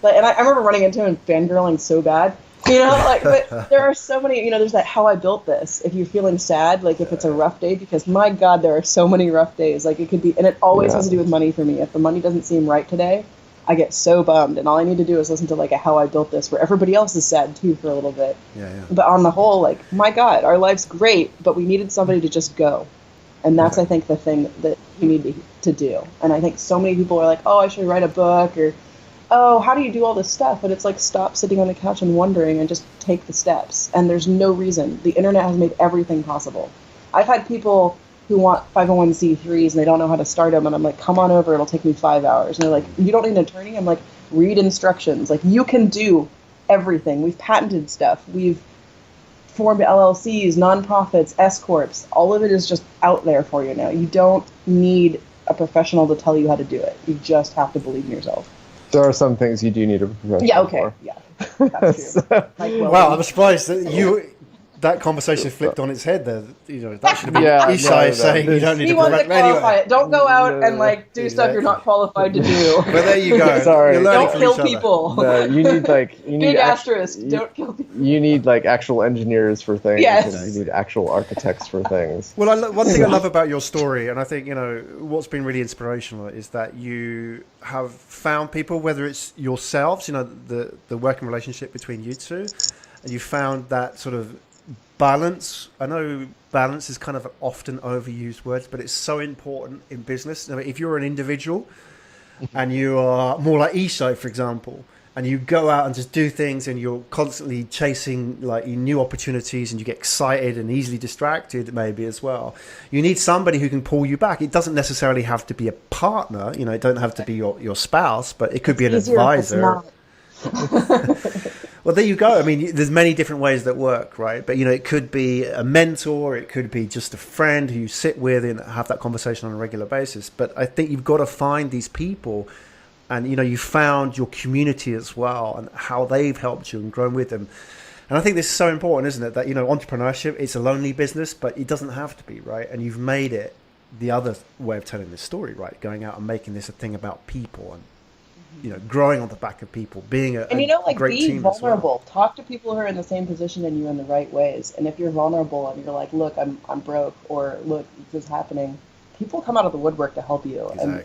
[SPEAKER 4] But and I remember running into him and fangirling so bad. But there are so many, there's that How I Built This. If you're feeling sad, like if it's a rough day, because my God, there are so many rough days. Like it could be, and it always has to do with money for me. If the money doesn't seem right today, I get so bummed. And all I need to do is listen to like a How I Built This where everybody else is sad too for a little bit. But on the whole, like, my God, our life's great, but we needed somebody to just go. And that's, I think, the thing that you need to do. And I think so many people are like, oh, I should write a book, or, oh, how do you do all this stuff? And it's like, stop sitting on the couch and wondering and just take the steps. And there's no reason. The internet has made everything possible. I've had people who want 501c3s and they don't know how to start them. And I'm like, come on over. It'll take me 5 hours. And they're like, you don't need an attorney? I'm like, read instructions. Like, you can do everything. We've patented stuff. We've formed LLCs, nonprofits, S-corps. All of it is just out there for you now. You don't need a professional to tell you how to do it. You just have to believe in yourself.
[SPEAKER 3] There are some things you do need a professional
[SPEAKER 4] Yeah, okay.
[SPEAKER 3] for.
[SPEAKER 4] Yeah, that's true.
[SPEAKER 2] Wow, I'm surprised that that conversation flipped on its head there. That should have been Yishai saying you don't need
[SPEAKER 4] he
[SPEAKER 2] to
[SPEAKER 4] wants to qualify
[SPEAKER 2] anyway.
[SPEAKER 4] it. Don't go out and do stuff you're not qualified to do.
[SPEAKER 2] But there you go.
[SPEAKER 3] Sorry.
[SPEAKER 2] You're learning
[SPEAKER 4] Don't
[SPEAKER 2] from
[SPEAKER 4] kill
[SPEAKER 2] each other.
[SPEAKER 4] people.
[SPEAKER 3] No, you need
[SPEAKER 4] Big asterisk. Don't kill people.
[SPEAKER 3] You need actual engineers for things.
[SPEAKER 4] Yes.
[SPEAKER 3] And you need actual architects for things.
[SPEAKER 2] Well, one thing I love about your story, and I think what's been really inspirational, is that you have found people, whether it's yourselves, the working relationship between you two, and you found that sort of balance. I know balance is kind of an often overused word, but it's so important in business. I mean, if you're an individual and you are more like Yishai, for example, and you go out and just do things and you're constantly chasing new opportunities and you get excited and easily distracted maybe as well, you need somebody who can pull you back. It doesn't necessarily have to be a partner, it don't have to be your spouse, but it could be an advisor. Well, there you go. I mean, there's many different ways that work, right? But, it could be a mentor. It could be just a friend who you sit with and have that conversation on a regular basis. But I think you've got to find these people and, you found your community as well and how they've helped you and grown with them. And I think this is so important, isn't it? That, entrepreneurship, it's a lonely business, but it doesn't have to be, right? And you've made it the other way of telling this story, right? Going out and making this a thing about people and, growing on the back of people, being a great
[SPEAKER 4] be
[SPEAKER 2] team
[SPEAKER 4] vulnerable.
[SPEAKER 2] as well.
[SPEAKER 4] Talk to people who are in the same position than you in the right ways. And if you're vulnerable and you're like, look, I'm broke, or look, this is happening, people come out of the woodwork to help you.
[SPEAKER 2] Exactly.
[SPEAKER 4] And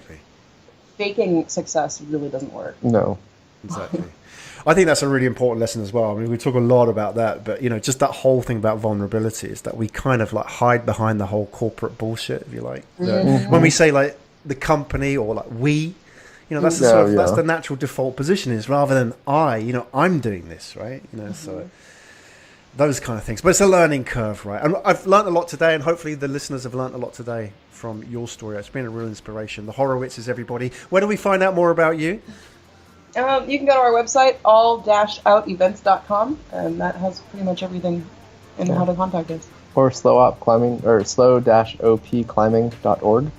[SPEAKER 4] faking success really doesn't work.
[SPEAKER 3] No.
[SPEAKER 2] Exactly. I think that's a really important lesson as well. I mean, we talk a lot about that, but just that whole thing about vulnerability is that we kind of hide behind the whole corporate bullshit, if you like.
[SPEAKER 4] Mm-hmm.
[SPEAKER 2] When we say the company or we, that's the that's the natural default position is rather than I'm doing this, right? So those kind of things. But it's a learning curve, right? And I've learned a lot today, and hopefully the listeners have learned a lot today from your story. It's been a real inspiration. The Horowitzes, everybody. Where do we find out more about you?
[SPEAKER 4] You can go to our website, all-outevents.com, and that has pretty much everything in how to contact us.
[SPEAKER 3] Or slow-op-climbing.org.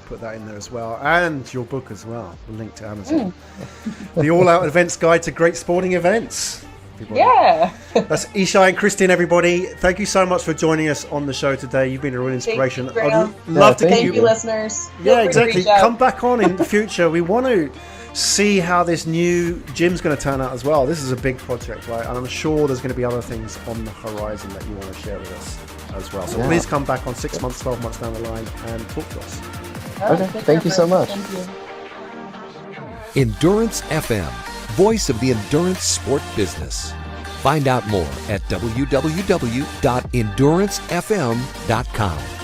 [SPEAKER 2] Put that in there as well, and your book as well. We'll link to Amazon. The All-Out Events Guide to Great Sporting Events. Everybody.
[SPEAKER 4] Yeah.
[SPEAKER 2] That's Yishai and Kristin, everybody. Thank you so much for joining us on the show today. You've been a real inspiration.
[SPEAKER 4] Thank you, Graham.
[SPEAKER 2] I'd love to
[SPEAKER 3] thank
[SPEAKER 2] keep
[SPEAKER 4] Thank you, listeners. Feel
[SPEAKER 2] Yeah,
[SPEAKER 4] free to
[SPEAKER 2] exactly.
[SPEAKER 4] reach out.
[SPEAKER 2] Come back on in the future. We want to see how this new gym's going to turn out as well. This is a big project, right? And I'm sure there's going to be other things on the horizon that you want to share with us as well. So please come back on 6 months, 12 months down the line and talk to us.
[SPEAKER 3] Okay, thank you so much.
[SPEAKER 4] Thank you.
[SPEAKER 1] Endurance FM, voice of the endurance sport business. Find out more at www.endurancefm.com.